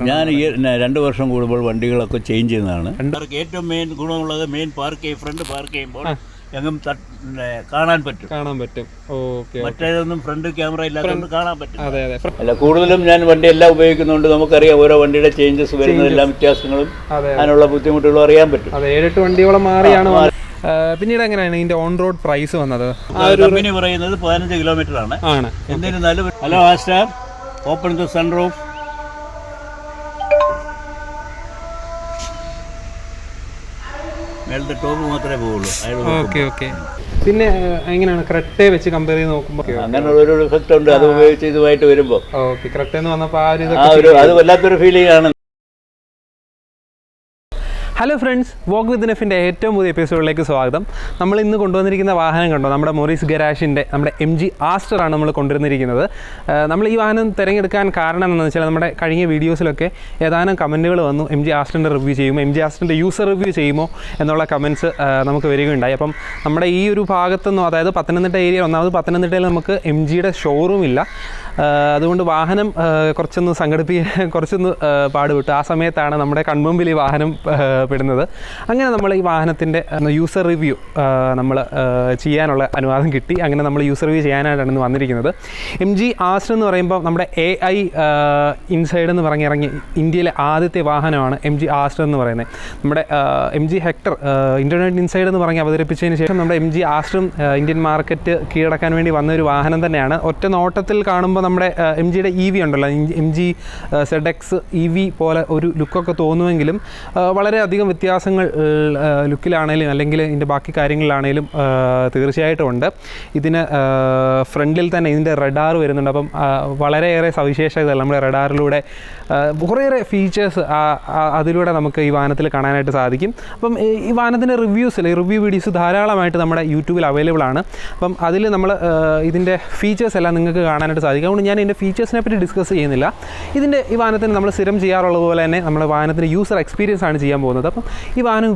ഞാൻ ഈ 2 വർഷം കൂടുമ്പോൾ വണ്ടികളൊക്കെ ചേഞ്ച് ചെയ്യുന്നതാണ്. ഏറ്റവും മെയിൻ ഗുണമുള്ളത് ഫ്രണ്ട് പാർക്ക് ചെയ്യുമ്പോൾ എങ്ങും കാണാൻ പറ്റും. മറ്റേതൊന്നും ഫ്രണ്ട് ക്യാമറ ഇല്ലാത്തതുകൊണ്ട് കാണാൻ പറ്റും. അല്ല, കൂടുതലും ഞാൻ വണ്ടി എല്ലാം ഉപയോഗിക്കുന്നുണ്ട്. നമുക്കറിയാം ഓരോ വണ്ടിയുടെ ചേഞ്ചസ് വരുന്നതെല്ലാം വ്യത്യാസങ്ങളും അതിനുള്ള ബുദ്ധിമുട്ടുകളും അറിയാൻ പറ്റും. 7-8 വണ്ടിയോളം മാറിയാണ്. പിന്നീട് എങ്ങനെയാണ് ഇതിന്റെ ഓൺ റോഡ് പ്രൈസ് വന്നത്? കമ്പനി പറയുന്നത് 15 കിലോമീറ്റർ ആണ്. എന്നിരുന്നാലും hello Astor, open the sunroof. മേലത്തെ ടോപ്പ് മാത്രമേ പോവുള്ളൂ. പിന്നെ എങ്ങനെയാണ് ക്രെറ്റയെ വെച്ച് കമ്പയർ ചെയ്ത് നോക്കുമ്പോൾ? അങ്ങനെയുള്ള ഒരു ഇഫക്റ്റ് ഉണ്ട് അത് ഉപയോഗിച്ച് ഇതുമായിട്ട് വരുമ്പോൾ. ക്രെറ്റ എന്ന് വന്നപ്പോൾ അത് വല്ലാത്തൊരു ഫീലിംഗ് ആണ്. ഹലോ ഫ്രണ്ട്സ്, വോക്ക് വിത്ത് നെഫിൻ്റെ ഏറ്റവും പുതിയ എപ്പിസോഡിലേക്ക് സ്വാഗതം. നമ്മൾ ഇന്ന് കൊണ്ടുവന്നിരിക്കുന്ന വാഹനം കണ്ടോ, നമ്മുടെ മൊറീസ് ഗരാഷിൻ്റെ നമ്മുടെ MG Astor ആണ് നമ്മൾ കൊണ്ടുവന്നിരിക്കുന്നത്. നമ്മൾ ഈ വാഹനം തിരഞ്ഞെടുക്കാൻ കാരണം എന്താണെന്ന് വെച്ചാൽ നമ്മുടെ കഴിഞ്ഞ വീഡിയോസിലൊക്കെ ഏതാനും കമൻറ്റുകൾ വന്നു, MG Astorൻ്റെ റിവ്യൂ ചെയ്യുമോ, MG Astorൻ്റെ യൂസർ റിവ്യൂ ചെയ്യുമോ എന്നുള്ള കമൻറ്റ്സ് നമുക്ക് വരികയുണ്ടായി. അപ്പം നമ്മുടെ ഈ ഒരു ഭാഗത്തുനിന്നും, അതായത് പത്തനംതിട്ട ഏരിയ, ഒന്നാമത് പത്തനംതിട്ടയിൽ നമുക്ക് MGയുടെ ഷോറൂം ഇല്ല. അതുകൊണ്ട് വാഹനം കുറച്ചൊന്ന് പാടുപെട്ടു. ആ സമയത്താണ് നമ്മുടെ കൺമുമ്പിൽ ഈ വാഹനം പെടുന്നത്. അങ്ങനെ നമ്മൾ ഈ വാഹനത്തിൻ്റെ യൂസർ റിവ്യൂ നമ്മൾ ചെയ്യാനുള്ള അനുവാദം കിട്ടി. അങ്ങനെ നമ്മൾ യൂസർ റിവ്യൂ ചെയ്യാനായിട്ടാണ് ഇന്ന് വന്നിരിക്കുന്നത്. MG Astor എന്ന് പറയുമ്പോൾ നമ്മുടെ AI ഇൻസൈഡ് എന്ന് പറഞ്ഞിറങ്ങി ഇന്ത്യയിലെ ആദ്യത്തെ വാഹനമാണ് MG Astor എന്ന് പറയുന്നത്. നമ്മുടെ MG Hector ഇൻ്റർനെറ്റ് ഇൻസൈഡ് എന്ന് പറഞ്ഞ് അവതരിപ്പിച്ചതിന് ശേഷം നമ്മുടെ MG Astorം ഇന്ത്യൻ മാർക്കറ്റ് കീഴടക്കാൻ വേണ്ടി വന്ന ഒരു വാഹനം തന്നെയാണ്. ഒറ്റ നോട്ടത്തിൽ കാണുമ്പോൾ നമ്മുടെ MGയുടെ EV ഉണ്ടല്ലോ, MG ZX EV പോലെ ഒരു ലുക്കൊക്കെ തോന്നുമെങ്കിലും വളരെയധികം വ്യത്യാസങ്ങൾ ലുക്കിലാണേലും അല്ലെങ്കിൽ ഇതിൻ്റെ ബാക്കി കാര്യങ്ങളിലാണേലും തീർച്ചയായിട്ടും ഉണ്ട്. ഇതിന് ഫ്രണ്ടിൽ തന്നെ ഇതിൻ്റെ റഡാർ വരുന്നുണ്ട്. അപ്പം വളരെയേറെ സവിശേഷതകൾ നമ്മുടെ റഡാറിലൂടെ കുറേയേറെ ഫീച്ചേഴ്സ് അതിലൂടെ നമുക്ക് ഈ വാഹനത്തിൽ കാണാനായിട്ട് സാധിക്കും. അപ്പം ഈ വാഹനത്തിൻ്റെ റിവ്യൂ വീഡിയോസ് ധാരാളമായിട്ട് നമ്മുടെ യൂട്യൂബിൽ അവൈലബിൾ ആണ്. അപ്പം അതിൽ നമ്മൾ ഇതിൻ്റെ ഫീച്ചേഴ്സ് എല്ലാം നിങ്ങൾക്ക് കാണാനായിട്ട് സാധിക്കും. അതുകൊണ്ട് ഞാൻ ഇതിൻ്റെ ഫീച്ചേഴ്സിനെ പറ്റി ഡിസ്കസ് ചെയ്യുന്നില്ല. ഈ വാഹനത്തിന് നമ്മൾ സ്ഥിരം ചെയ്യാറുള്ളത് പോലെ തന്നെ നമ്മുടെ വാഹനത്തിൻ്റെ യൂസർ എക്സ്പീരിയൻസ് ആണ് ചെയ്യാൻ പോകുന്നത്. അപ്പം ഈ വാഹനം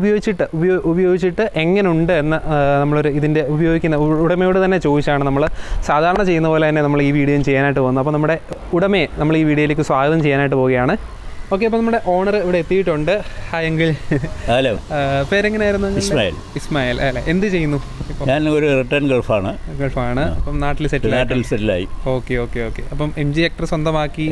ഉപയോഗിച്ചിട്ട് എങ്ങനെയുണ്ട് എന്ന് ഇതിൻ്റെ ഉപയോഗിക്കുന്ന ഉടമയോട് തന്നെ ചോദിച്ചാണ് നമ്മൾ സാധാരണ ചെയ്യുന്ന പോലെ തന്നെ നമ്മൾ ഈ വീഡിയോ ചെയ്യാനായിട്ട് പോകുന്നത്. അപ്പോൾ നമ്മുടെ ഉടമയെ നമ്മൾ ഈ വീഡിയോയിലേക്ക് സ്വാഗതം ചെയ്യാനായിട്ട് പോവുകയാണ്. ഓക്കെ, അപ്പോൾ നമ്മുടെ ഓണർ ഇവിടെ എത്തിയിട്ടുണ്ട്. Hi uncle. ഹലോ. പേരെങ്ങനെയായിരുന്നു? ഇസ്മായിൽ അല്ലേ. എന്ത് ചെയ്യുന്നു? ഞാൻ ഒരു റിട്ടേൺ ഗൾഫാണ്. അപ്പം നാട്ടിൽ സെറ്റിലായി. ഓക്കെ. അപ്പം MG Hector സ്വന്തമാക്കി,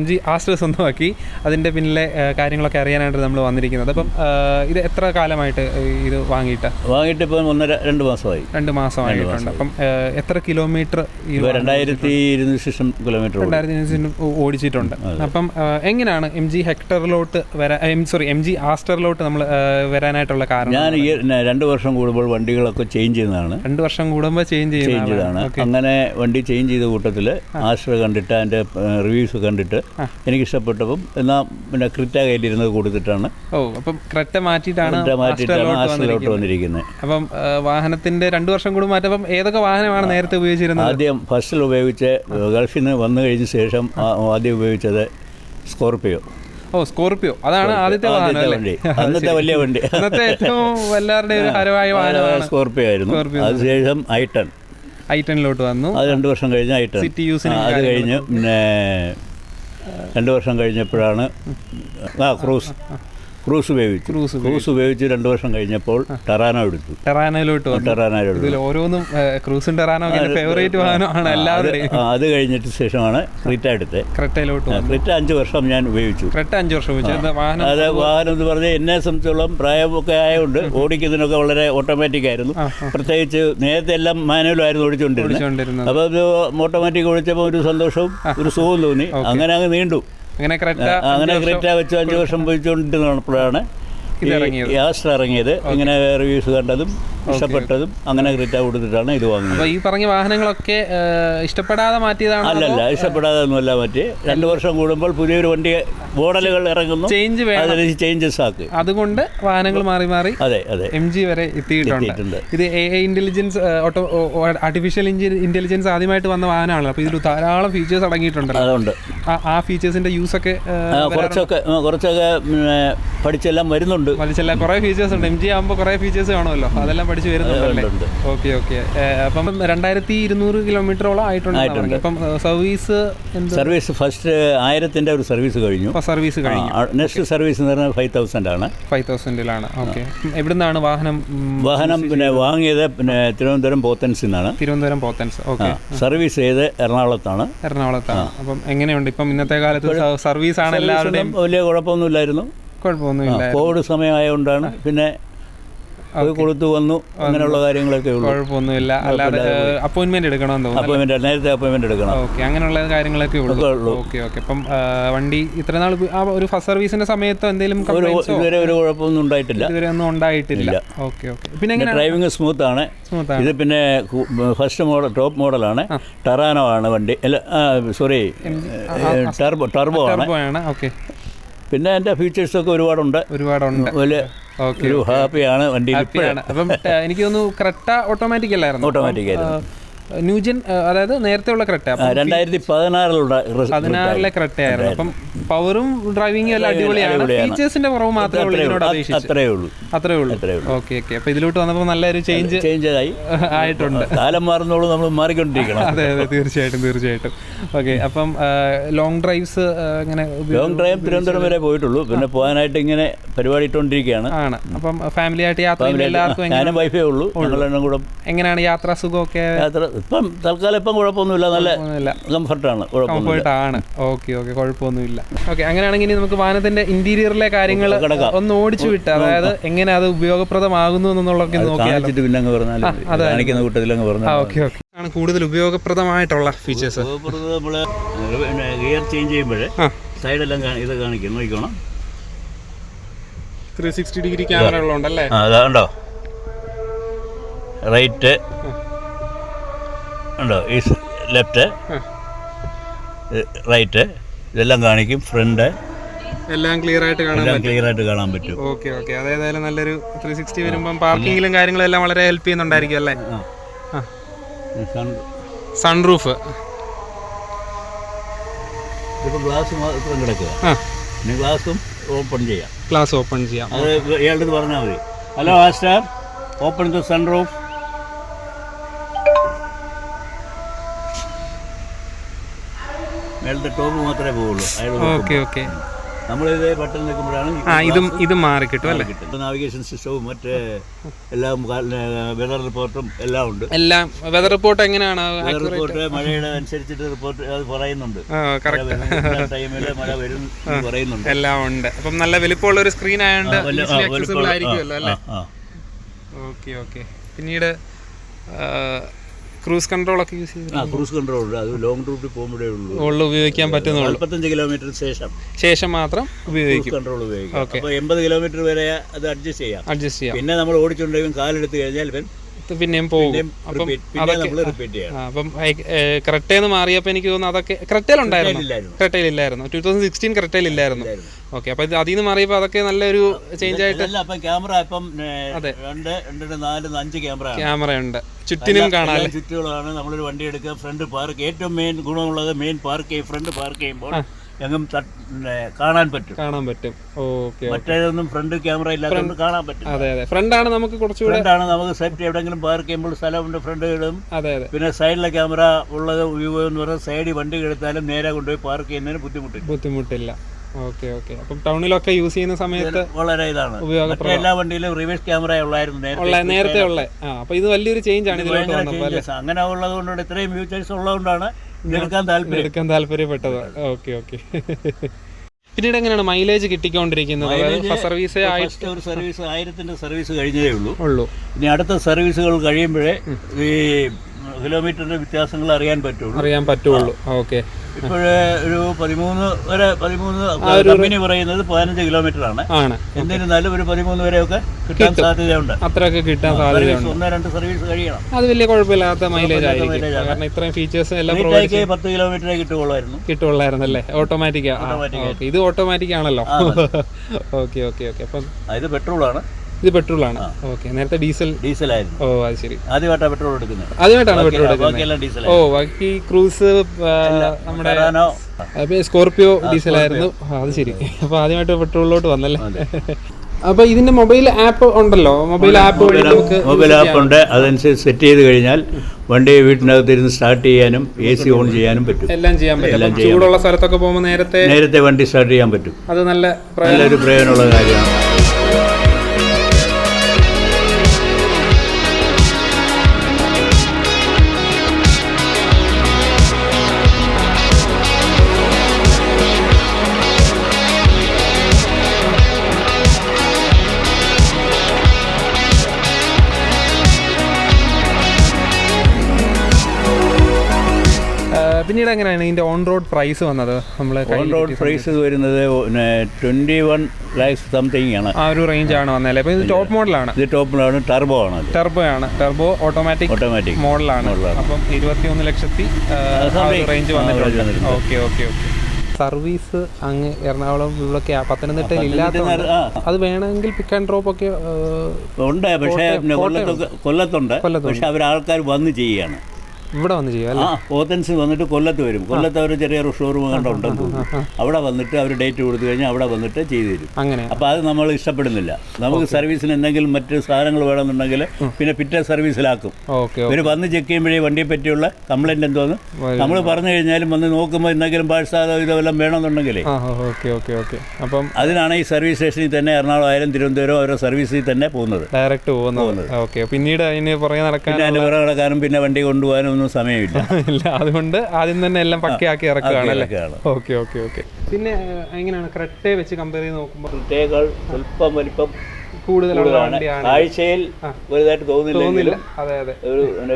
MG Astor സ്വന്തമാക്കി. അതിൻ്റെ പിന്നിലെ കാര്യങ്ങളൊക്കെ അറിയാനായിട്ട് നമ്മൾ വന്നിരിക്കുന്നത്. അപ്പം ഇത് എത്ര കാലമായിട്ട് ഇത് വാങ്ങിയിട്ട് ഇപ്പം 1-2 മാസമായി. 2 മാസമായിട്ടുണ്ട്. അപ്പം എത്ര കിലോമീറ്റർ? 2200 കിലോമീറ്റർ ഓടിച്ചിട്ടുണ്ട്. അപ്പം എങ്ങനെയാണ് MG Hectorലോട്ട് MG Astorലോട്ട് നമ്മൾ വരാനായിട്ടുള്ള കാരണം? ഞാൻ ഈ 2 വർഷം കൂടുമ്പോൾ വണ്ടികളൊക്കെ ചേഞ്ച് ചെയ്യുന്നതാണ്. 2 വർഷം കൂടുമ്പോൾ ചേഞ്ച് ചെയ്തതാണ്. അങ്ങനെ വണ്ടി ചേഞ്ച് ചെയ്ത കൂട്ടത്തിൽ ആസ്റ്റർ കണ്ടിട്ട് അതിൻ്റെ റിവ്യൂസ് കണ്ടിട്ട് എനിക്ക് ഇഷ്ടപ്പെട്ടപ്പം എന്നാൽ പിന്നെ ക്രെറ്റ കയ്യിലിരുന്നത് കൊടുത്തിട്ടാണ്. അപ്പം ക്രെറ്റ മാറ്റിയിട്ടാണ് ആസ്റ്ററിലോട്ട് വന്നിരിക്കുന്നത്. അപ്പം വാഹനത്തിന്റെ 2 വർഷം കൂടുമ്പോൾ മാറ്റം ഏതൊക്കെ വാഹനമാണ് നേരത്തെ ഉപയോഗിച്ചിരുന്നത്? ആദ്യം ഫസ്റ്റിൽ ഉപയോഗിച്ച് ഗൾഫിൽ നിന്ന് വന്നു കഴിഞ്ഞ ശേഷം ആദ്യം ഉപയോഗിച്ചത് സ്കോർപിയോ. അതാണ് ആദ്യത്തെ വണ്ടി, അന്നത്തെ വലിയ വണ്ടി. അന്നത്തെ ഏറ്റവും എല്ലാവരുടെ ഒരു ഹരമായ വാഹനമാണ് സ്കോർപിയോ ആയിരുന്നു. അതിനുശേഷം i10ലോട്ട് വന്നു. അത് 2 വർഷം കഴിഞ്ഞ് i10 സിറ്റി യൂസിന്. അത് കഴിഞ്ഞ് പിന്നെ 2 വർഷം കഴിഞ്ഞപ്പോഴാണ് ക്രൂസ് ഉപയോഗിച്ച് 2 വർഷം കഴിഞ്ഞപ്പോൾ ടെറാനോയിലോട്ട് വന്നു. ഓരോന്നും ക്രൂസും ടെറാനോ ഫേവറേറ്റ് വാഹനമാണ് എല്ലാവരുടെയും. അത് കഴിഞ്ഞിട്ട് ശേഷമാണ് ക്രെറ്റയിലോട്ട് 5 വർഷം ഞാൻ ഉപയോഗിച്ചു. അത് വാഹനം എന്ന് പറഞ്ഞാൽ എന്നെ സംബന്ധിച്ചോളം പ്രായമൊക്കെ ആയതുകൊണ്ട് ഓടിക്കുന്നതിനൊക്കെ വളരെ ഓട്ടോമാറ്റിക് ആയിരുന്നു. പ്രത്യേകിച്ച് നേരത്തെ എല്ലാം മാനുവലായിരുന്നു ഓടിച്ചുകൊണ്ടിരുന്നത്. അപ്പോൾ അത് ഓട്ടോമാറ്റിക് ഓടിച്ചപ്പോൾ ഒരു സന്തോഷവും ഒരു സുഖവും തോന്നി. അങ്ങനെ അങ്ങ് നീണ്ടു. അങ്ങനെ ക്രെറ്റ വെച്ച് 5 വർഷം ഉപയോഗിച്ചുകൊണ്ടിരുന്നപ്പോഴാണ് Astor ഇറങ്ങിയത്. ഇങ്ങനെ റിവ്യൂസ് കണ്ടതും ഇഷ്ടപ്പെട്ടതും അങ്ങനെ ക്രെറ്റ കൊടുത്തിട്ടാണ് ഇത് വാങ്ങുന്നത്. ഈ പറഞ്ഞ വാഹനങ്ങളൊക്കെ ഇഷ്ടപ്പെടാതെ മാറ്റിയതാണ്? അല്ലല്ല, ഇഷ്ടപ്പെടാതെ ഒന്നുമല്ല മാറ്റി. 2 വർഷം കൂടുമ്പോൾ പുതിയൊരു വണ്ടി മോഡലുകൾ ഇറങ്ങുന്നു, ചേഞ്ചസ് ആക്കി. അതുകൊണ്ട് വാഹനങ്ങൾ മാറി അതെ MG വരെ എത്തിയിട്ടുണ്ട്. ഇത് AI ഇന്റലിജൻസ്, ആർട്ടിഫിഷ്യൽ ഇന്റലിജൻസ് ആദ്യമായിട്ട് വന്ന വാഹനമാണല്ലോ. അപ്പോൾ ഇതിൽ ധാരാളം ഫീച്ചേഴ്സ് അടങ്ങിയിട്ടുണ്ട്. അതുകൊണ്ട് ആ ഫീച്ചേഴ്സിന്റെ യൂസ് ഒക്കെ കുറച്ചൊക്കെ പഠിച്ചെല്ലാം വരുന്നുണ്ട്. കുറേ ഫീച്ചേഴ്സ് ഉണ്ട്. MG ആകുമ്പോൾ കുറേ ഫീച്ചേഴ്സ് കാണുമല്ലോ, അതെല്ലാം പഠിച്ചു വരുന്നുണ്ടല്ലേ? Okay okay. അപ്പം 2200 കിലോമീറ്ററോളം ആയിട്ടുണ്ട്. അപ്പം സർവീസ് ഫസ്റ്റ് 1000 ഒരു സർവീസ് കഴിഞ്ഞു. നെക്സ്റ്റ് സർവീസ് എന്ന് പറഞ്ഞാൽ 5000 ആണ്. 5000 ഓക്കെ. എവിടുന്നാണ് വാഹനം പിന്നെ വാങ്ങിയത്? പിന്നെ തിരുവനന്തപുരം പോത്തൻസിൽ നിന്നാണ്. തിരുവനന്തപുരം പോത്തൻസ്. ഓക്കെ. സർവീസ് ചെയ്ത് എറണാകുളത്താണ്. അപ്പം എങ്ങനെയുണ്ട് ഇപ്പം ഇന്നത്തെ കാലത്ത് സർവീസ് ആണ് എല്ലാവരുടെയും? വലിയ കുഴപ്പമൊന്നുമില്ലായിരുന്നു. കോവിഡ് സമയമായതുകൊണ്ടാണ് പിന്നെ കൊടുത്തു വന്നു, അങ്ങനെയുള്ള കാര്യങ്ങളൊക്കെ ഉള്ളൂ. കുഴപ്പമൊന്നുമില്ല. അല്ലാതെ അപ്പോയിന്റ്മെന്റ് എടുക്കണമെന്ന് തോന്നുന്നു. നേരത്തെ അപ്പോയിന്റ്മെന്റ് എടുക്കണം. ഓക്കെ, അങ്ങനെയുള്ള കാര്യങ്ങളൊക്കെ ഉള്ളൂ. Okay okay. അപ്പം വണ്ടി ഇത്ര നാൾ ഒരു ഫസ്റ്റ് സർവീസിന്റെ സമയത്ത് എന്തെങ്കിലും ഇതുവരെ ഒരു കുഴപ്പമൊന്നും ഉണ്ടായിട്ടില്ല. ഇതുവരെ ഒന്നും ഉണ്ടായിട്ടില്ല. Okay okay. പിന്നെ ഡ്രൈവിംഗ് സ്മൂത്ത് ആണ്. ഇത് പിന്നെ ഫസ്റ്റ് മോഡൽ ടോപ്പ് മോഡലാണ്. ടറാനോ ആണ് വണ്ടി. സോറി, ടർബോ ആണ്. ഓക്കെ. പിന്നെ എൻ്റെ ഫീച്ചേഴ്സൊക്കെ ഒരുപാടുണ്ട്. വലിയ ഒരു ഹാപ്പിയാണ് വണ്ടി. അപ്പം എനിക്ക് തോന്നുന്നു ക്രെറ്റ ഓട്ടോമാറ്റിക് അല്ലായിരുന്നു? ഓട്ടോമാറ്റിക് ആയിരുന്നു. ന്യൂജൻ, അതായത് നേരത്തെ ഉള്ള ക്രെറ്റ 2016 ക്രെറ്റയായിരുന്നു. അപ്പം പവറും ഡ്രൈവിംഗും എല്ലാം അടിപൊളിയാണ്. ഫീച്ചേഴ്സിന്റെ കുറവ് മാത്രമേ ഉള്ളൂ ഇതിനോട് അപേക്ഷിച്ച്. അത്രേ ഉള്ളൂ. Okay okay. അപ്പൊ ഇതിലോട്ട് വന്നപ്പോൾ നല്ലൊരു ചേഞ്ച് ആയിട്ടുണ്ട്. കാലം മാറുന്നോളൂ, നമ്മൾ മാറിക്കൊണ്ടിരിക്കണം. അതെ അതെ, തീർച്ചയായിട്ടും. ഓക്കെ. അപ്പം ലോങ് ഡ്രൈവ്സ് അങ്ങനെ? ലോങ് ഡ്രൈവ് തിരുവനന്തപുരം വരെ പോയിട്ടുള്ളൂ. പിന്നെ പോകാനായിട്ട് ഇങ്ങനെ പരിപാടി ഇട്ടുകൊണ്ടിരിക്കുകയാണ്. അപ്പം ഫാമിലി ആയിട്ട് യാത്ര എല്ലാവർക്കും? ഞാനും വൈഫേ ഉള്ളൂ. എങ്ങനെയാണ് യാത്രാ സുഖമൊക്കെ? ഇപ്പം തൽക്കാലം ഇപ്പം കുഴപ്പമൊന്നുമില്ല, നല്ല കംഫർട്ടാണ്. ഓക്കെ ഓക്കെ, കുഴപ്പമൊന്നുമില്ല. ഓക്കെ, അങ്ങനെയാണെങ്കിൽ നമുക്ക് വാഹനത്തിന്റെ ഇന്റീരിയറിലെ കാര്യങ്ങൾ ഒന്ന് ഓടിച്ചു വിട്ട്, അതായത് എങ്ങനെ അത് ഉപയോഗപ്രദമാകുന്നു എന്നുള്ളതൊക്കെ നോക്കിയാൽ ആണ് കൂടുതൽ ഉപയോഗപ്രദമായിട്ടുള്ള ഫീച്ചേഴ്സ്. നമ്മൾ ഗിയർ ചേഞ്ച് ചെയ്യുമ്പോഴേ സൈഡെല്ലാം ഇത് കാണിക്കും, നോക്കണം. 360 ഡിഗ്രി ക്യാമറ ഉള്ളതുകൊണ്ടല്ലേ? അതാണ്ടോ, റൈറ്റ് ഉണ്ടോ, ഈ ലെഫ്റ്റ് റൈറ്റ് ഇതെല്ലാം കാണിക്കും. ഫ്രണ്ട് എല്ലാം ക്ലിയർ ആയിട്ട് കാണാൻ പറ്റും. Okay okay. അതായത് നല്ലൊരു 360 വരുമ്പം പാർക്കിങ്ങിലും കാര്യങ്ങളും എല്ലാം വളരെ ഹെൽപ്പ് ചെയ്യുന്നുണ്ടായിരിക്കും അല്ലേ? സൺറൂഫ് ഇപ്പോൾ ഗ്ലാസ് മാത്രം കിടക്കുക. പിന്നെ ഗ്ലാസ് ഓപ്പൺ ചെയ്യാം. അത് ഇയാളുടെ പറഞ്ഞാൽ മതി. Hello Astor, open the sunroof. മേളത്തെ ടോപ്പ് മാത്രമേ പോവുള്ളൂ. Okay okay. നമ്മളിത് ബട്ടൺ നിൽക്കുമ്പോഴാണ് ഇത് മാറി കിട്ടും അല്ലേ? നാവിഗേഷൻ സിസ്റ്റവും മറ്റേ എല്ലാം, വെതർ റിപ്പോർട്ടും എല്ലാം ഉണ്ട്. വെതർ റിപ്പോർട്ട് എങ്ങനെയാണ്? റിപ്പോർട്ട് മഴയുടെ അനുസരിച്ചിട്ട് റിപ്പോർട്ട് അത് പറയുന്നുണ്ട്. ടൈമിൽ മഴ വരും പറയുന്നുണ്ട്. എല്ലാം ഉണ്ട്. അപ്പം നല്ല വലിപ്പമുള്ള ഒരു സ്ക്രീൻ ആയതുകൊണ്ട് ആയിരിക്കുമല്ലോ അല്ലേ? Okay okay. പിന്നീട് ക്രൂസ് കൺട്രോൾ ഒക്കെ യൂസ് ചെയ്ത്? ക്രൂസ് കൺട്രോൾ ഉണ്ട്. അത് ലോങ് റൂട്ടിൽ പോകുമ്പോഴേ ഉള്ളൂ ഉപയോഗിക്കാൻ പറ്റുന്നുള്ളൂ. 45 കിലോമീറ്ററിന് ശേഷം മാത്രം ഉപയോഗിക്കും. കൺട്രോൾ ഉപയോഗിക്കും. അപ്പോൾ 80 കിലോമീറ്റർ വരെ അത് അഡ്ജസ്റ്റ് ചെയ്യാം. പിന്നെ നമ്മൾ ഓടിച്ചുകൊണ്ടെങ്കിൽ കാലെടുത്ത് കഴിഞ്ഞാൽ പിന്നെയും പോകും. അപ്പം ക്രെറ്റയിൽ മാറിയപ്പോൾ എനിക്ക് തോന്നുന്നു അതൊക്കെ ക്രെറ്റയിലില്ലായിരുന്നു. 2016 ക്രെറ്റയിലില്ലായിരുന്നു. ഓക്കെ. അപ്പൊ അതിൽ നിന്ന് മാറിയപ്പോൾ അതൊക്കെ നല്ലൊരു ചേഞ്ച് ആയിട്ട്. ക്യാമറ ഇപ്പം 5 ക്യാമറ ഉണ്ട്. ചുറ്റിനും കാണാൻ ചുറ്റുകളാണ്. നമ്മളൊരു വണ്ടി എടുക്കുക, ഫ്രണ്ട് പാർക്ക്. ഏറ്റവും മെയിൻ ഗുണമുള്ളത് ഫ്രണ്ട് പാർക്ക് ചെയ്യുമ്പോൾ എങ്ങും കാണാൻ പറ്റും. ഓക്കെ. മറ്റേതൊന്നും ഫ്രണ്ട് ക്യാമറ ഇല്ലാത്തതുകൊണ്ട് കാണാൻ പറ്റും. അതെ അതെ. ഫ്രണ്ടാണ് നമുക്ക് കുറച്ചുകൂടെ നമുക്ക് സേഫ്റ്റി. എവിടെയെങ്കിലും പാർക്ക് ചെയ്യുമ്പോൾ സ്ഥലമുണ്ട്, ഫ്രണ്ട് ഇടും. അതെ അതെ. പിന്നെ സൈഡിലെ ക്യാമറ ഉള്ളത് ഉപയോഗം എന്ന് പറഞ്ഞാൽ സൈഡിൽ വണ്ടി എടുത്താലും നേരെ കൊണ്ടുപോയി പാർക്ക് ചെയ്യുന്നതിന് ബുദ്ധിമുട്ടില്ല. Okay okay. അപ്പം ടൗണിലൊക്കെ യൂസ് ചെയ്യുന്ന സമയത്ത് വളരെ ഇതാണ് ഉപയോഗപ്രദം. എല്ലാ വണ്ടിയിലും റിവേഴ്സ് ക്യാമറ ഉള്ളായിരുന്നു നേരത്തെ ഉള്ള. അപ്പൊ ഇത് വലിയൊരു ചേഞ്ച് ആണ് ഇതിലോട്ട് വന്നപ്പോൾ. അങ്ങനെ ഉള്ളത് കൊണ്ട്, ഇത്രയും ഫീച്ചേഴ്സ് ഉള്ളതുകൊണ്ടാണ് എടുക്കാൻ താല്പര്യപ്പെട്ടത്. Okay okay. പിന്നീട് എങ്ങനെയാണ് മൈലേജ് കിട്ടിക്കൊണ്ടിരിക്കുന്നത്? സർവീസ് ഒരു സർവീസ് 1000 സർവീസ് കഴിഞ്ഞതേ ഉള്ളൂ. ഇനി അടുത്ത സർവീസുകൾ കഴിയുമ്പോഴേ ഈ കിലോമീറ്ററിന്റെ വ്യത്യാസങ്ങൾ അറിയാൻ പറ്റുള്ളൂ. ഓക്കെ. ഇപ്പോഴേ ഒരു 13 കമ്പനി പറയുന്നത് 15 കിലോമീറ്റർ ആണ്. എന്നിരുന്നാലും ഒരു 13 വരെയൊക്കെ കിട്ടാൻ സാധ്യതയുണ്ട്. അത്രയൊക്കെ കിട്ടാൻ സാധ്യതയുണ്ട്. 1-2 സർവീസ് കഴിയണം. അത് വലിയ കുഴപ്പമില്ലാത്ത മൈലേജ് ആയിരിക്കും. കാരണം ഇത്രയും ഫീച്ചേഴ്സ് എല്ലാം 10 കിലോമീറ്ററേ കിട്ടുള്ളായിരുന്നു അല്ലേ? ഓട്ടോമാറ്റിക്കാ? ഇത് ഓട്ടോമാറ്റിക് ആണല്ലോ. Okay okay okay. അപ്പം ഇത് പെട്രോളാണ്. ഇത് പെട്രോളാണ്. ഓക്കെ. നേരത്തെ ഡീസലായിരുന്നു. ഓ, അത് ശരി. ആദ്യമായിട്ടാണ് പെട്രോൾ എടുക്കുന്നത്. ഓ, ബാക്കി ക്രൂസ് നമ്മുടെ സ്കോർപിയോ ഡീസലായിരുന്നു. അത് ശരി. അപ്പൊ ആദ്യമായിട്ട് പെട്രോളിലോട്ട് വന്നല്ലേ? അപ്പോൾ ഇതിന്റെ മൊബൈൽ ആപ്പ് ഉണ്ടല്ലോ, മൊബൈൽ ആപ്പ് ഉണ്ട്. അതനുസരിച്ച് സെറ്റ് ചെയ്ത് കഴിഞ്ഞാൽ വണ്ടി വീട്ടിനകത്തിരുന്ന് സ്റ്റാർട്ട് ചെയ്യാനും AC ഓൺ ചെയ്യാനും പറ്റും, എല്ലാം ചെയ്യാൻ പറ്റും. ചൂടുള്ള സ്ഥലത്തൊക്കെ പോകുമ്പോൾ നേരത്തെ വണ്ടി സ്റ്റാർട്ട് ചെയ്യാൻ പറ്റും. അത് നല്ലൊരു പ്രയോജനമുള്ള കാര്യമാണ്. പിന്നീട് എങ്ങനെയാണ് ഇതിന്റെ ഓൺ റോഡ് പ്രൈസ് വന്നത്? നമ്മൾ ഓൺ റോഡ് പ്രൈസ് വരുന്നത് 21 lakhs സംതിങ് ആണ്. ആ ഒരു റേഞ്ച് ആണ് വന്നത്. അപ്പോൾ ഇത് ടോപ്പ് മോഡലാണ്. ഇത് ടോപ്പ് മോഡലാണ്, ടർബോ ആണ്. ടർബോ ഓട്ടോമാറ്റിക് മോഡലാണ്. അപ്പം 21 ലക്ഷത്തി റേഞ്ച് വന്നിട്ടുണ്ട്. ഓക്കെ. സർവീസ് അങ്ങ് എറണാകുളം ഇവിടെയൊക്കെ പത്തനംതിട്ടയിൽ ഇല്ലാത്തത്, അത് വേണമെങ്കിൽ പിക്ക് ആൻഡ് ഡ്രോപ്പ് ഒക്കെ ഉണ്ട്. പക്ഷേ കൊല്ലത്തുണ്ട്. പക്ഷെ അവർ ആൾക്കാർ വന്ന് ചെയ്യുകയാണ്, ഇവിടെ വന്ന് ചെയ്യാം. ഓത്തൻസ് വന്നിട്ട് കൊല്ലത്ത് വരും. കൊല്ലത്ത് അവർ ചെറിയ ഷോറൂം കണ്ടുണ്ടെന്ന് തോന്നുന്നു. അവിടെ വന്നിട്ട് അവർ ഡേറ്റ് കൊടുത്തു കഴിഞ്ഞാൽ അവിടെ വന്നിട്ട് ചെയ്തു തരും. അങ്ങനെ അപ്പോൾ അത് നമ്മൾ ഇഷ്ടപ്പെടുന്നില്ല. നമുക്ക് സർവീസിന് എന്തെങ്കിലും മറ്റ് സാധനങ്ങൾ വേണമെന്നുണ്ടെങ്കിൽ പിന്നെ പിറ്റേ സർവീസിലാക്കും. ഇവർ വന്ന് ചെക്ക് ചെയ്യുമ്പോഴേ വണ്ടിയെ പറ്റിയുള്ള കംപ്ലൈൻറ്റ് എന്തോന്ന് നമ്മൾ പറഞ്ഞു കഴിഞ്ഞാലും വന്ന് നോക്കുമ്പോൾ എന്തെങ്കിലും പാഴ്സാതോ ഇതെല്ലാം വേണമെന്നുണ്ടെങ്കിലേ അപ്പം അതിനാണ് ഈ സർവീസ് സ്റ്റേഷനിൽ തന്നെ എറണാകുളം ആയാലും തിരുവനന്തപുരം ഓരോ സർവീസിൽ തന്നെ പോകുന്നത്, ഡയറക്റ്റ് പോകുന്നത്. പിന്നീട് അതിന് പുറകെ നടക്കാനും പിന്നെ വണ്ടി കൊണ്ടുപോകാനും സമയമില്ല. അതുകൊണ്ട് ആദ്യം തന്നെ എല്ലാം പക്കയാക്കി ഇറക്കുകയാണല്ലേ. ഓക്കെ. പിന്നെ എങ്ങനെയാണ് ക്രെറ്റയെ വെച്ച് കമ്പയർ ചെയ്ത് നോക്കുമ്പോൾ? ക്രെറ്റയേക്കാൾ സ്വല്പം വലിപ്പം കൂടുതലുള്ള വണ്ടിയാണ്. ആഴ്ചയിൽ വലുതായിട്ട് തോന്നില്ല. അതെ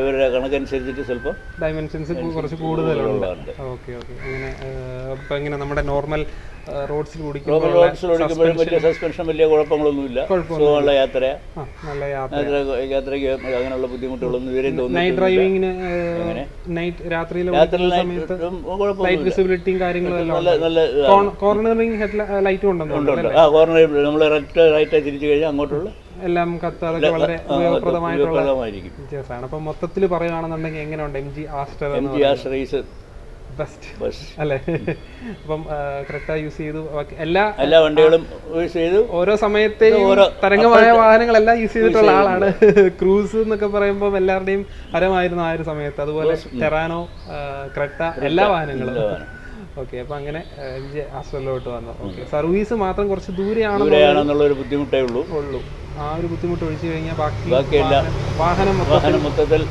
ഇവരുടെ കണക്കനുസരിച്ചിട്ട് സ്വല്പം ഡൈമെൻഷൻസ് കുറച്ച് കൂടുതലുണ്ട്. ഓക്കെ. അങ്ങനെ ഇപ്പം ഇങ്ങനെ നമ്മുടെ നോർമൽ റോഡ്സിൽ ഓടിക്കുമ്പോഴും വലിയ സസ്പെൻഷൻ വലിയ കുഴപ്പങ്ങളൊന്നുമില്ല. സുഖമുള്ള യാത്രയ്ക്ക് അങ്ങനെയുള്ള ബുദ്ധിമുട്ടുകളൊന്നും ഇവരെയും തോന്നുന്നു. നൈറ്റ് ഡ്രൈവിംഗിന് ലൈറ്റ് വിസിബിലിറ്റിയും കാര്യങ്ങളും കോർണറിംഗ് ലൈറ്റും ഉണ്ടെന്നുണ്ട്. കോർണറിൽ നമ്മൾ റൈറ്റ് തിരിച്ചു കഴിഞ്ഞാൽ അങ്ങോട്ടുള്ള എല്ലാം കത്താതൊക്കെ വളരെ ഉപയോഗപ്രദമായിരിക്കും. അപ്പം മൊത്തത്തിൽ പറയുകയാണെന്നുണ്ടെങ്കിൽ എങ്ങനെയുണ്ട് MG Astor? ബെസ്റ്റ് അല്ലേ? അപ്പം ക്രെറ്റ യൂസ് ചെയ്തു, എല്ലാ വണ്ടികളും യൂസ് ചെയ്തു. ഓരോ സമയത്തെയും തരംഗമായ വാഹനങ്ങളെല്ലാം യൂസ് ചെയ്തിട്ടുള്ള ആളാണ്. ക്രൂസ് എന്നൊക്കെ പറയുമ്പോൾ എല്ലാവരുടെയും ഹരമായിരുന്നു ആ ഒരു സമയത്ത്. അതുപോലെ ടെറാനോ, ക്രെറ്റ, എല്ലാ വാഹനങ്ങളും. ഓക്കെ. അപ്പം അങ്ങനെ MG Astorലോട്ട് വന്നു. ഓക്കെ. സർവീസ് മാത്രം കുറച്ച് ദൂരെയാണെന്നുള്ളൊരു ബുദ്ധിമുട്ടേ ഉള്ളൂ. ആ ഒരു ബുദ്ധിമുട്ട് ഒഴിച്ചു കഴിഞ്ഞാൽ ബാക്കിയെല്ലാം വാഹനം മൊത്തത്തിൽ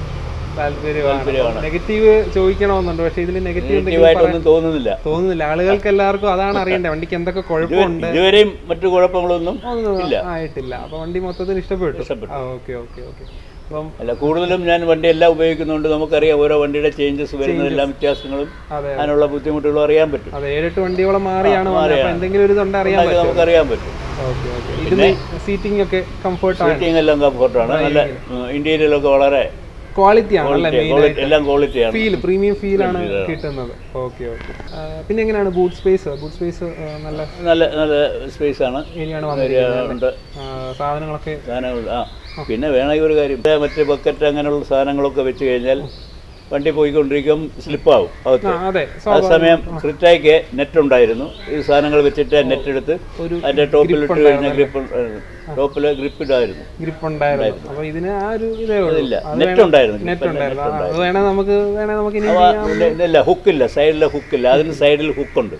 താല്പര്യമാണ്. നെഗറ്റീവ് ചോദിക്കണമെന്നുണ്ട്, പക്ഷെ ഇതിൽ നെഗറ്റീവ് തോന്നുന്നില്ല. ആളുകൾക്ക് എല്ലാവർക്കും അതാണ് അറിയേണ്ടത്, വണ്ടിക്ക് എന്തൊക്കെ കുഴപ്പമുണ്ട്. ഇതുവരെയും മറ്റു കുഴപ്പങ്ങളൊന്നും ആയിട്ടില്ല. അപ്പൊ വണ്ടി മൊത്തത്തിൽ ഇഷ്ടപ്പെട്ടു. ഓക്കെ. അപ്പം അല്ല, കൂടുതലും ഞാൻ വണ്ടി എല്ലാം ഉപയോഗിക്കുന്നുണ്ട്. നമുക്കറിയാം ഓരോ വണ്ടിയുടെ ചേഞ്ചസ് വരുന്നതെല്ലാം വ്യത്യാസങ്ങളും അതിനുള്ള ബുദ്ധിമുട്ടുകളും അറിയാൻ പറ്റും. അതെ, 7-8 വണ്ടിയോളം മാറിയാണ് എന്തെങ്കിലും ഒരു തൊണ്ട നമുക്കറിയാൻ പറ്റും. ഇതിന് സീറ്റിംഗ് ഒക്കെ കംഫർട്ടാണ്. സീറ്റിംഗ് എല്ലാം കംഫർട്ടാണ്. നല്ല ഇന്റീരിയലൊക്കെ വളരെ പ്രീമിയം ഫീൽ ആണ് കിട്ടുന്നത്. ഓക്കെ. പിന്നെ എങ്ങനെയാണ് ബൂട്ട് സ്പേസ്? നല്ല സ്പേസ് ആണ്. സാധനങ്ങളൊക്കെ പിന്നെ വേണമെങ്കിൽ ഒരു കാര്യം, മറ്റേ ബക്കറ്റ് അങ്ങനെയുള്ള സാധനങ്ങളൊക്കെ വെച്ച് കഴിഞ്ഞാൽ വണ്ടി പോയിക്കൊണ്ടിരിക്കും, സ്ലിപ്പാവും. അതേസമയം ക്രെറ്റയ്ക്ക് നെറ്റ് ഉണ്ടായിരുന്നു. ഈ സാധനങ്ങൾ വെച്ചിട്ട് നെറ്റ് എടുത്ത് അതിന്റെ ടോപ്പിലിട്ട് കഴിഞ്ഞാൽ ഗ്രിപ്പ് ഉണ്ടായിരുന്നു. നെറ്റ് ഉണ്ടായിരുന്നു. ഹുക്കില്ല, സൈഡിലെ ഹുക്കില്ല. അതിന് സൈഡിൽ ഹുക്കുണ്ട്.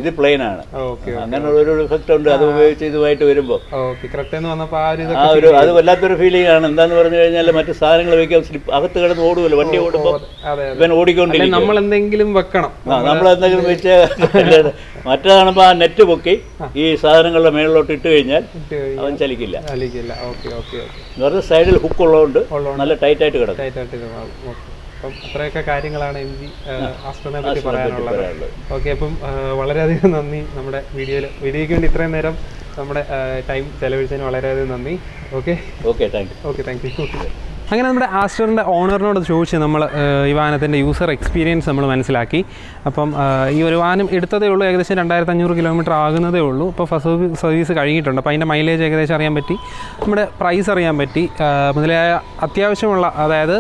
ഇത് പ്ലെയിൻ ആണ്. അങ്ങനെയുള്ള ഒരു ഇഫക്റ്റ് ഉണ്ട്. അത് ഉപയോഗിച്ച് ഇതുമായിട്ട് വരുമ്പോൾ അത് വല്ലാത്തൊരു ഫീലിംഗ് ആണ്. എന്താന്ന് പറഞ്ഞു കഴിഞ്ഞാൽ മറ്റു സാധനങ്ങൾ വെക്കാൻ സ്ലിപ്പ് അകത്ത് കിടന്ന് ഓടുമല്ലോ. വണ്ടി ഓടുമ്പോൾ ഇവൻ ഓടിക്കൊണ്ടിരിക്കും. നമ്മളെന്തെങ്കിലും വെക്കണം, നമ്മളെന്തെങ്കിലും വെച്ച് മറ്റേതാണിപ്പോൾ ആ നെറ്റ് പൊക്കി ഈ സാധനങ്ങളുടെ മേളിലോട്ട് ഇട്ട് കഴിഞ്ഞാൽ അവൻ ചലിക്കില്ല. സൈഡിൽ ഹുക്ക് ഉള്ളതുകൊണ്ട് നല്ല ടൈറ്റ് ആയിട്ട് കിടക്കും. അപ്പം അത്രയൊക്കെ കാര്യങ്ങളാണ് MG Astorനെ പറ്റി പറയാനുള്ളത്. ഓക്കെ. അപ്പം വളരെയധികം നന്ദി. നമ്മുടെ വീഡിയോയ്ക്ക് വേണ്ടി ഇത്രയും നേരം നമ്മുടെ ടൈം ചെലവഴിച്ചതിന് വളരെയധികം നന്ദി. ഓക്കെ. Thank you. അങ്ങനെ നമ്മുടെ ആസ്റ്ററിൻ്റെ ഓണറിനോട് ചോദിച്ച് നമ്മൾ ഈ വാഹനത്തിൻ്റെ യൂസർ എക്സ്പീരിയൻസ് നമ്മൾ മനസ്സിലാക്കി. അപ്പം ഈ ഒരു വാഹനം എടുത്തതേ ഉള്ളൂ, ഏകദേശം 2500 കിലോമീറ്റർ ആകുന്നതേ ഉള്ളൂ. ഇപ്പോൾ ഫസ്റ്റ് സർവീസ് കഴിഞ്ഞിട്ടുണ്ട്. അപ്പോൾ അതിൻ്റെ മൈലേജ് ഏകദേശം അറിയാൻ പറ്റി, നമ്മുടെ പ്രൈസ് അറിയാൻ പറ്റി, മുതലായ അത്യാവശ്യമുള്ള, അതായത്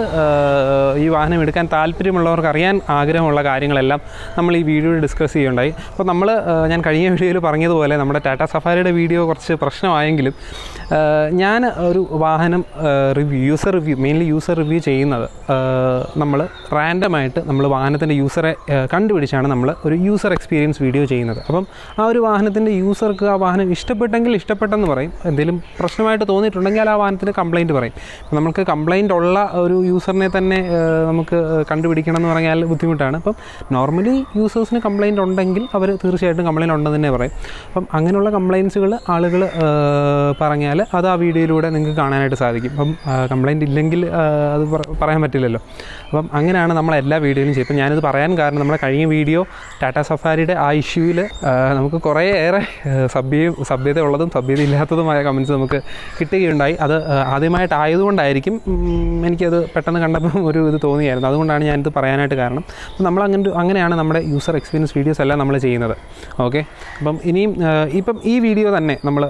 ഈ വാഹനം എടുക്കാൻ താല്പര്യമുള്ളവർക്ക് അറിയാൻ ആഗ്രഹമുള്ള കാര്യങ്ങളെല്ലാം നമ്മൾ ഈ വീഡിയോയിൽ ഡിസ്കസ് ചെയ്യുകയുണ്ടായി. അപ്പോൾ ഞാൻ കഴിഞ്ഞ വീഡിയോയിൽ പറഞ്ഞതുപോലെ നമ്മുടെ ടാറ്റ സഫാരിയുടെ വീഡിയോ കുറച്ച് പ്രശ്നമായെങ്കിലും ഞാൻ ഒരു വാഹനം മെയിൻലി യൂസർ റിവ്യൂ ചെയ്യുന്നത് നമ്മൾ റാൻഡമായിട്ട് നമ്മൾ വാഹനത്തിൻ്റെ യൂസറെ കണ്ടുപിടിച്ചാണ് നമ്മൾ ഒരു യൂസർ എക്സ്പീരിയൻസ് വീഡിയോ ചെയ്യുന്നത്. അപ്പം ആ ഒരു വാഹനത്തിൻ്റെ യൂസർക്ക് ആ വാഹനം ഇഷ്ടപ്പെട്ടെങ്കിൽ ഇഷ്ടപ്പെട്ടെന്ന് പറയും, എന്തെങ്കിലും പ്രശ്നമായിട്ട് തോന്നിയിട്ടുണ്ടെങ്കിൽ ആ വാഹനത്തിന് കംപ്ലയിൻറ്റ് പറയും. അപ്പം നമുക്ക് കംപ്ലയിൻ്റ് ഉള്ള ഒരു യൂസറിനെ തന്നെ നമുക്ക് കണ്ടുപിടിക്കണം എന്ന് പറഞ്ഞാൽ ബുദ്ധിമുട്ടാണ്. അപ്പം നോർമലി യൂസേഴ്സിന് കംപ്ലയിൻ്റ് ഉണ്ടെങ്കിൽ അവർ തീർച്ചയായിട്ടും കംപ്ലയിൻ്റ് ഉണ്ടെന്ന് തന്നെ പറയും. അപ്പം അങ്ങനെയുള്ള കംപ്ലയിൻസുകൾ ആളുകൾ പറഞ്ഞാൽ അത് ആ വീഡിയോയിലൂടെ നിങ്ങൾക്ക് കാണാനായിട്ട് സാധിക്കും. അപ്പം കംപ്ലയിൻ്റ് ഇല്ലെങ്കിൽ അത് പറയാൻ പറ്റില്ലല്ലോ. അപ്പം അങ്ങനെയാണ് നമ്മൾ എല്ലാ വീഡിയോയിലും ചെയ്യുന്നത്. ഞാനിത് പറയാൻ കാരണം നമ്മുടെ കഴിഞ്ഞ വീഡിയോ ടാറ്റ സഫാരിയുടെ ആ ഇഷ്യൂവിൽ നമുക്ക് കുറേയേറെ സഭ്യത ഉള്ളതും സഭ്യത ഇല്ലാത്തതുമായ കമൻറ്റ്സ് നമുക്ക് കിട്ടുകയുണ്ടായി. അത് ആദ്യമായിട്ടായതുകൊണ്ടായിരിക്കും എനിക്കത് പെട്ടെന്ന് കണ്ടപ്പം ഒരു ഇത് തോന്നിയായിരുന്നു. അതുകൊണ്ടാണ് ഞാനിത് പറയാനായിട്ട് കാരണം. അപ്പം അങ്ങനെയാണ് നമ്മുടെ യൂസർ എക്സ്പീരിയൻസ് വീഡിയോസ് എല്ലാം നമ്മൾ ചെയ്യുന്നത്. ഓക്കെ, അപ്പം ഇപ്പം ഈ വീഡിയോ തന്നെ നമ്മൾ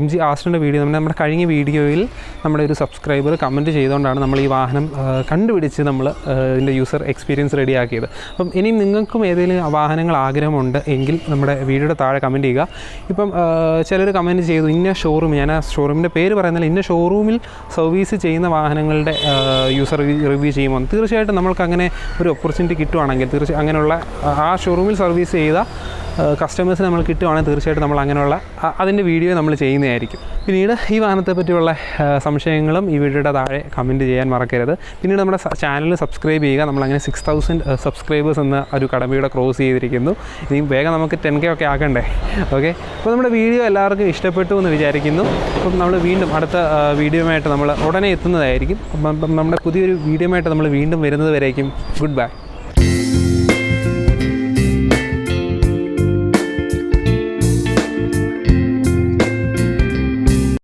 MG ആസ്റ്ററിൻ്റെ വീഡിയോ നമ്മുടെ കഴിഞ്ഞ വീഡിയോയിൽ നമ്മുടെ ഒരു സബ്സ്ക്രൈബർ കമൻറ്റ് ചെയ്തുകൊണ്ടാണ് നമ്മൾ ഈ വാഹനം കണ്ടുപിടിച്ച് നമ്മൾ ഇതിൻ്റെ യൂസർ എക്സ്പീരിയൻസ് റെഡിയാക്കിയത്. അപ്പം ഇനിയും നിങ്ങൾക്കും ഏതെങ്കിലും വാഹനങ്ങൾ ആഗ്രഹമുണ്ട് എങ്കിൽ നമ്മുടെ വീഡിയോയുടെ താഴെ കമൻറ്റ് ചെയ്യുക. ഇപ്പം ചിലർ കമൻറ്റ് ചെയ്തു ഇന്ന ഷോറൂം, ഞാൻ ആ ഷോറൂമിൻ്റെ പേര് പറയുന്നില്ല, ഇന്ന ഷോറൂമിൽ സർവീസ് ചെയ്യുന്ന വാഹനങ്ങളുടെ യൂസർ റിവ്യൂ ചെയ്യുമ്പോൾ തീർച്ചയായിട്ടും നമ്മൾക്ക് അങ്ങനെ ഒരു ഓപ്പർച്യൂണിറ്റി കിട്ടുവാണെങ്കിൽ അങ്ങനെയുള്ള ആ ഷോറൂമിൽ സർവീസ് ചെയ്ത കസ്റ്റമേഴ്സിന് നമ്മൾ കിട്ടുവാണെങ്കിൽ തീർച്ചയായിട്ടും നമ്മൾ അങ്ങനെയുള്ള അതിൻ്റെ വീഡിയോ നമ്മൾ ചെയ്യുന്നതായിരിക്കും. പിന്നീട് ഈ വാഹനത്തെ പറ്റിയുള്ള സംശയങ്ങളും ഈ വീഡിയോയുടെ താഴെ കമൻറ്റ് ചെയ്യാൻ മറക്കരുത്. പിന്നീട് നമ്മുടെ ചാനൽ സബ്സ്ക്രൈബ് ചെയ്യുക. നമ്മളങ്ങനെ 6000 സബ്സ്ക്രൈബേഴ്സ് എന്ന ഒരു കടമ്പയുടെ ക്രോസ് ചെയ്തിരിക്കുന്നു. ഇനിയും വേഗം നമുക്ക് 10K ഒക്കെ ആക്കണ്ടേ. ഓക്കെ, അപ്പോൾ നമ്മുടെ വീഡിയോ എല്ലാവർക്കും ഇഷ്ടപ്പെട്ടു എന്ന് വിചാരിക്കുന്നു. അപ്പം നമ്മൾ വീണ്ടും അടുത്ത വീഡിയോയുമായിട്ട് നമ്മൾ ഉടനെ എത്തുന്നതായിരിക്കും. അപ്പം നമ്മുടെ പുതിയൊരു വീഡിയോയുമായിട്ട് നമ്മൾ വീണ്ടും വരുന്നത് വരേക്കും ഗുഡ് ബൈ.